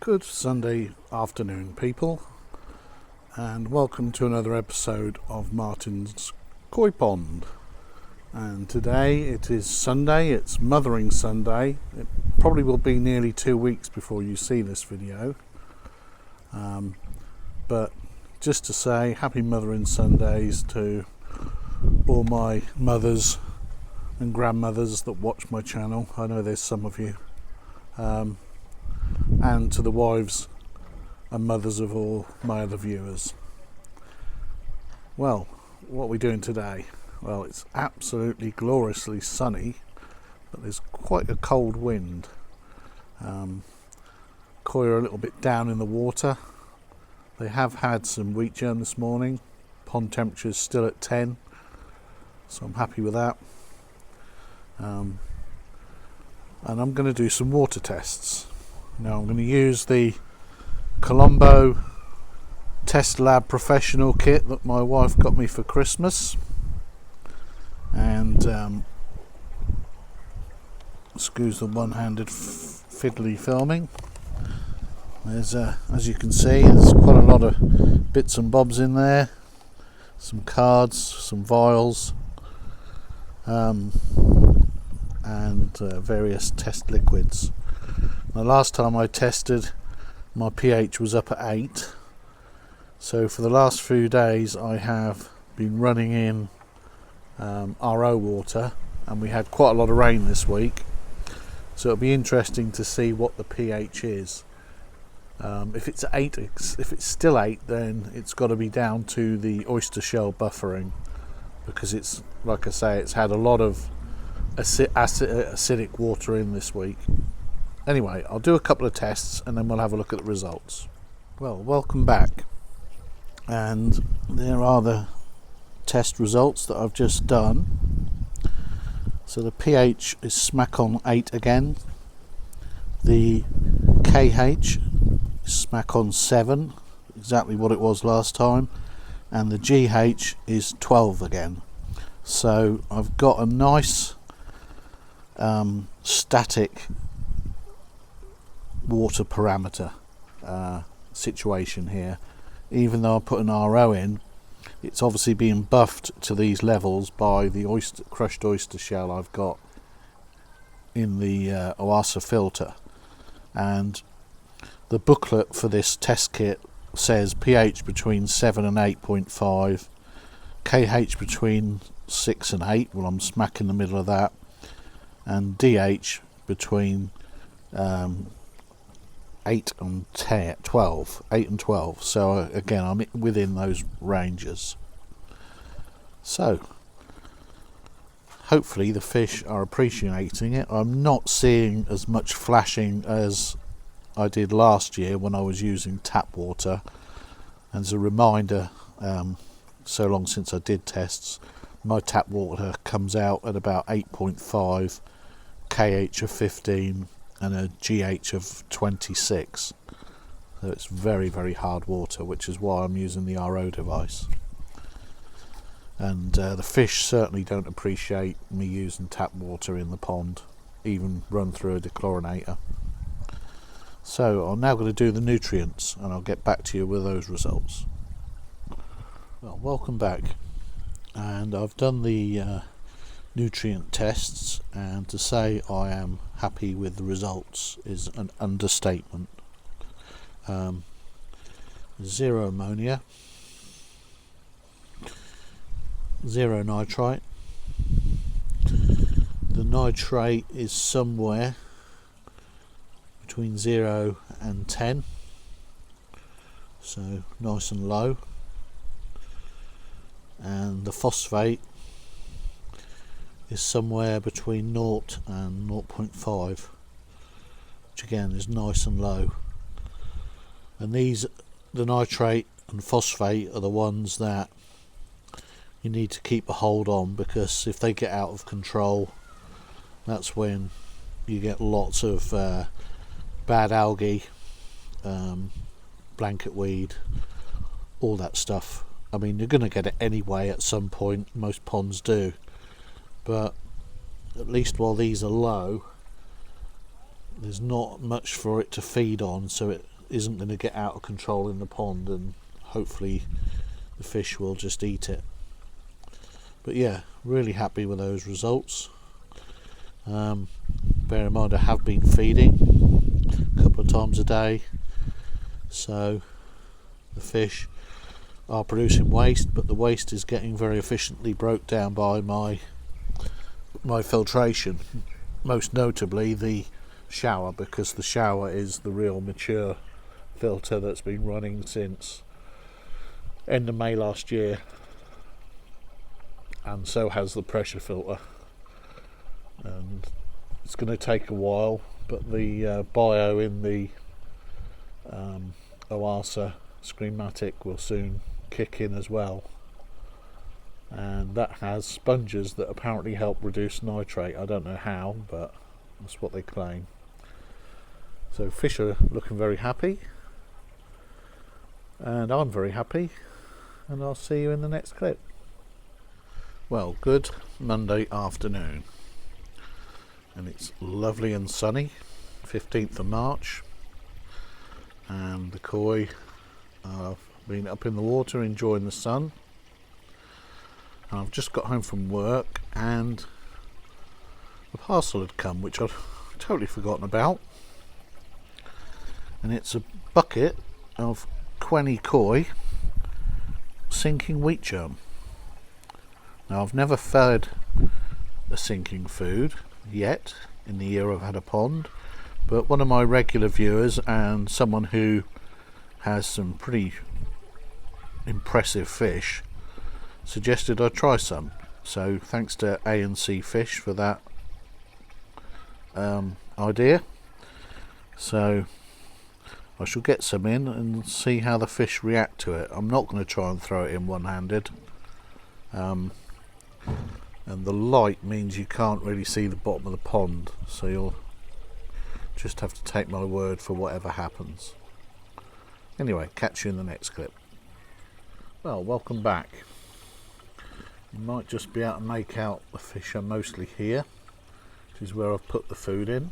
Good Sunday afternoon, people, and welcome to another episode of Martin's Koi Pond. And today it is Sunday, it's Mothering Sunday. It probably will be nearly 2 weeks before you see this video, but just to say happy Mothering Sundays to all my mothers and grandmothers that watch my channel. I know there's some of you, and to the wives and mothers of all my other viewers. Well, what are we doing today? Well, it's absolutely gloriously sunny, but there's quite a cold wind. Koi are a little bit down in the water. They have had some wheat germ this morning. Pond temperature is still at 10, so I'm happy with that. And I'm going to do some water tests. Now I'm going to use the Colombo Test Lab Professional kit that my wife got me for Christmas, and excuse the one-handed fiddly filming. There's as you can see, there's quite a lot of bits and bobs in there, some cards, some vials, and various test liquids. The last time I tested, my pH was up at 8, so for the last few days I have been running in RO water, and we had quite a lot of rain this week, so it'll be interesting to see what the pH is. If it's 8, if it's still 8, then it's got to be down to the oyster shell buffering, because it's, like I say, it's had a lot of acidic water in this week. Anyway, I'll do a couple of tests and then we'll have a look at the results. Well, welcome back, and there are the test results that I've just done. So the pH is smack on 8 again, the KH is smack on 7, exactly what it was last time, and the GH is 12 again. So I've got a nice static water parameter situation here. Even though I put an RO in, it's obviously being buffed to these levels by the crushed oyster shell I've got in the Oasa filter. And the booklet for this test kit says pH between 7 and 8.5, KH between 6 and 8, well I'm smack in the middle of that, and DH between 8 and 12. So again, I'm within those ranges. So hopefully the fish are appreciating it. I'm not seeing as much flashing as I did last year when I was using tap water. And as a reminder, so long since I did tests, my tap water comes out at about 8.5, KH of 15 and a GH of 26. So it's very, very hard water, which is why I'm using the RO device. And the fish certainly don't appreciate me using tap water in the pond, even run through a dechlorinator. So I'm now going to do the nutrients, and I'll get back to you with those results. Well, welcome back, and I've done the nutrient tests, and to say I am happy with the results is an understatement. 0 ammonia, 0 nitrite. The nitrate is somewhere between 0 and 10, so nice and low. And the phosphate is somewhere between 0 and 0.5, which again is nice and low. And these, the nitrate and phosphate, are the ones that you need to keep a hold on, because if they get out of control, that's when you get lots of bad algae, blanket weed, all that stuff. I mean, you're going to get it anyway at some point, most ponds do, but at least while these are low, there's not much for it to feed on, so isn't going to get out of control in the pond, and hopefully the fish will just eat it. But yeah, really happy with those results. Bear in mind I have been feeding a couple of times a day, so the fish are producing waste, but the waste is getting very efficiently broke down by my filtration, most notably the shower, because the shower is the real mature filter that's been running since end of May last year, and so has the pressure filter, and it's going to take a while, but the bio in the Oasa Screenmatic will soon kick in as well, and that has sponges that apparently help reduce nitrate. I don't know how, but that's what they claim. So fish are looking very happy, and I'm very happy, and I'll see you in the next clip. Well, good Monday afternoon, and it's lovely and sunny, 15th of March, and the koi have been up in the water enjoying the sun. And I've just got home from work, and a parcel had come which I'd totally forgotten about, and it's a bucket of Quenny koi sinking wheat germ. Now, I've never fed a sinking food yet in the year I've had a pond, but one of my regular viewers and someone who has some pretty impressive fish suggested I try some. So thanks to A&C Fish for that idea. So I shall get some in and see how the fish react to it. I'm not going to try and throw it in one-handed, and the light means you can't really see the bottom of the pond, so you'll just have to take my word for whatever happens. Anyway, catch you in the next clip. Well, welcome back. You might just be able to make out the fish are mostly here, which is where I've put the food in.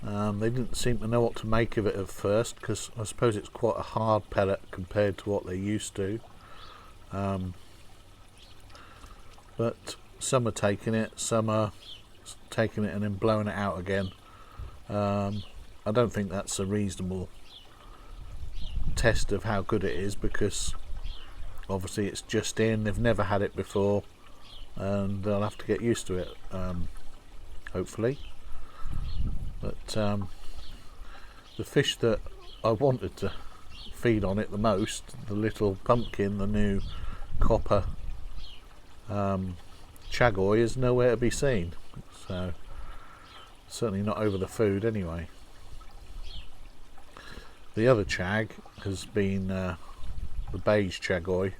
They didn't seem to know what to make of it at first, because I suppose it's quite a hard pellet compared to what they're used to. But some are taking it, some are taking it and then blowing it out again. I don't think that's a reasonable test of how good it is, because obviously it's just in, they've never had it before, and they'll have to get used to it, hopefully. But the fish that I wanted to feed on it the most, the little pumpkin, the new copper chagoi, is nowhere to be seen, so certainly not over the food anyway. The other chag has been the beige chagoi.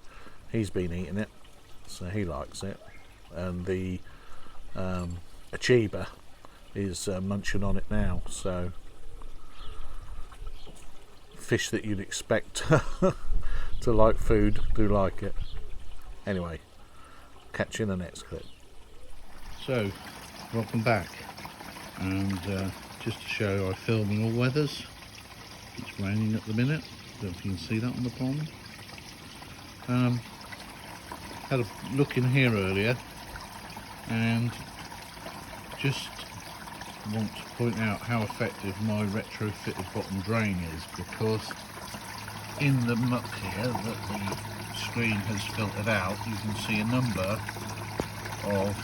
He's been eating it, so he likes it, and the achiba is munching on it now. So fish that you'd expect to like food do like it. Anyway, catch you in the next clip. So, welcome back, and just to show I film in all weathers. It's raining at the minute, don't know if you can see that on the pond. Had a look in here earlier, and just want to point out how effective my retrofitted bottom drain is, because in the muck here that the screen has filtered out, you can see a number of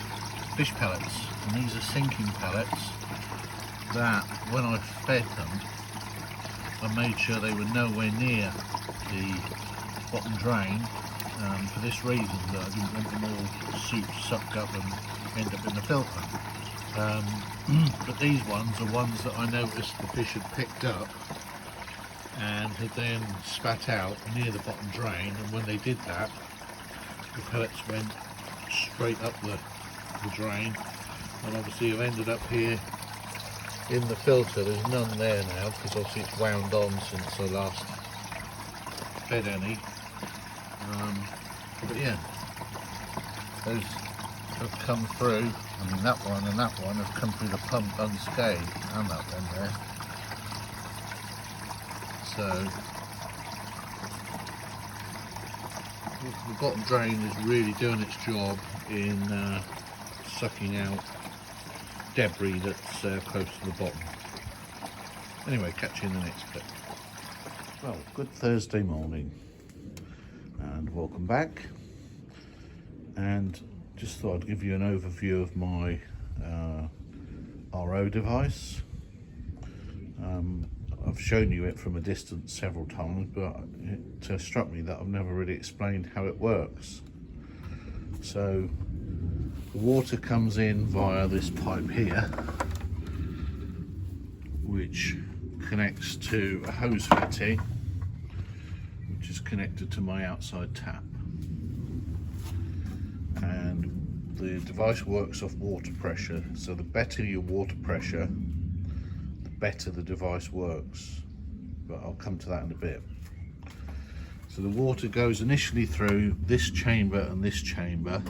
fish pellets, and these are sinking pellets that when I fed them I made sure they were nowhere near the bottom drain, for this reason, that I didn't want them all sucked up and end up in the filter. But these ones are ones that I noticed the fish had picked up and had then spat out near the bottom drain, and when they did that, the pellets went straight up the drain, and obviously I've ended up here in the filter. There's none there now, because obviously it's wound on since I last fed any. But yeah, those have come through. I mean, that one and that one have come through the pump unscathed, and that one there. So the bottom drain is really doing its job in sucking out debris that's close to the bottom. Anyway, catch you in the next clip. Well, good Thursday morning and welcome back, and just thought I'd give you an overview of my RO device. I've shown you it from a distance several times, but it struck me that I've never really explained how it works. So the water comes in via this pipe here, which connects to a hose fitting, which is connected to my outside tap. And the device works off water pressure, so the better your water pressure, better the device works, but I'll come to that in a bit. So the water goes initially through this chamber and this chamber.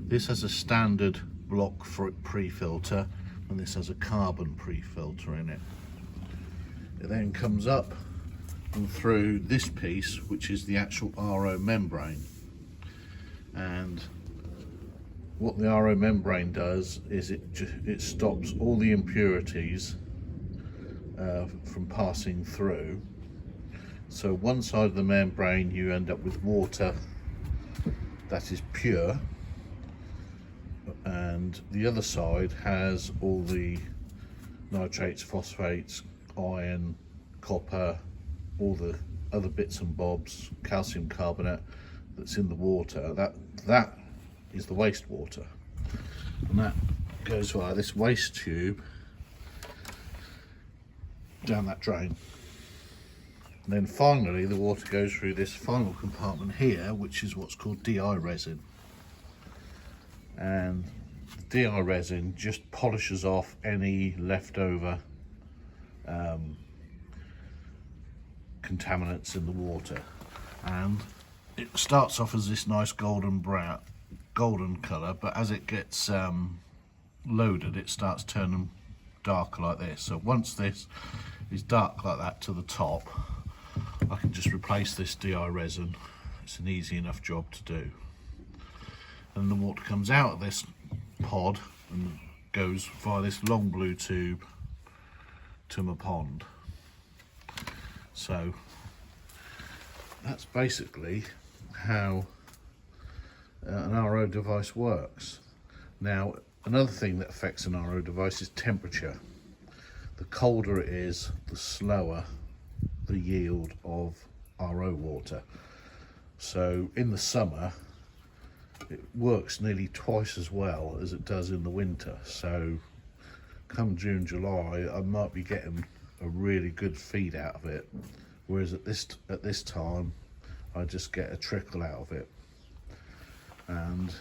This has a standard block pre-filter and this has a carbon pre-filter in it. It then comes up and through this piece, which is the actual RO membrane. And what the RO membrane does is it stops all the impurities from passing through. So one side of the membrane you end up with water that is pure, and the other side has all the nitrates, phosphates, iron, copper, all the other bits and bobs, calcium carbonate that's in the water. That is the wastewater, and that goes via this waste tube down that drain. And then finally the water goes through this final compartment here, which is what's called DI resin, and the DI resin just polishes off any leftover contaminants in the water, and it starts off as this nice golden colour, but as it gets loaded it starts turning darker like this. So once this is dark like that to the top, I can just replace this DI resin. It's an easy enough job to do. And the water comes out of this pod and goes via this long blue tube to my pond. So that's basically how an RO device works. Now, another thing that affects an RO device is temperature. The colder it is, the slower the yield of RO water. So in the summer, it works nearly twice as well as it does in the winter. So come June, July, I might be getting a really good feed out of it, whereas at this time, I just get a trickle out of it. And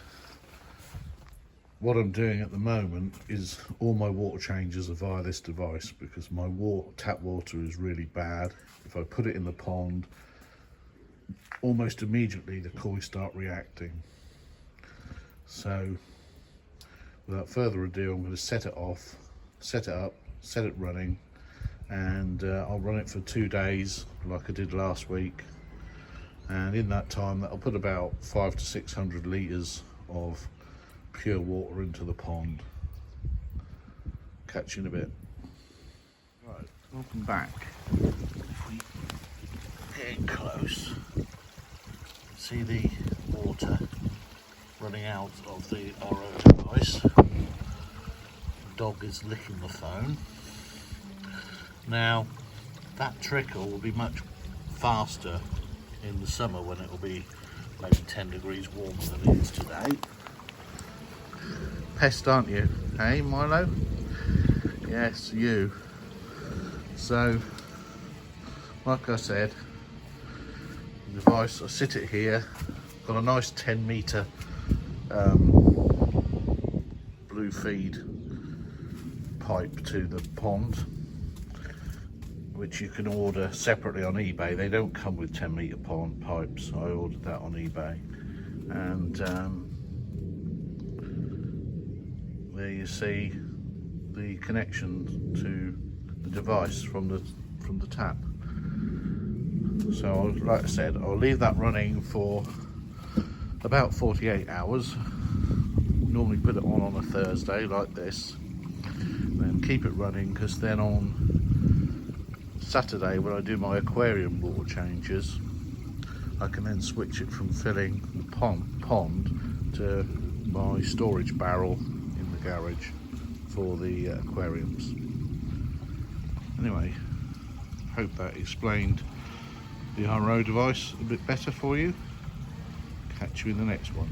what I'm doing at the moment is all my water changes are via this device, because my tap water is really bad. If I put it in the pond, almost immediately the koi start reacting. So without further ado, I'm going to set it up, set it running, and I'll run it for 2 days like I did last week. And in that time, that'll put about 500 to 600 litres of pure water into the pond. Catch you in a bit. Right, welcome back. If we get in close, see the water running out of the RO device. The dog is licking the phone. Now, that trickle will be much faster in the summer, when it will be maybe 10 degrees warmer than it is today. Pest, aren't you? Hey, Milo? Yes, you. So, like I said, the device, I sit it here, got a nice 10 metre blue feed pipe to the pond, which you can order separately on eBay. They don't come with 10 metre pond pipes. I ordered that on eBay, and there you see the connection to the device from the tap. So like I said, I'll leave that running for about 48 hours. Normally put it on a Thursday like this, then keep it running, because then on Saturday when I do my aquarium water changes, I can then switch it from filling the pond to my storage barrel in the garage for the aquariums. Anyway, hope that explained the RO device a bit better for you. Catch you in the next one.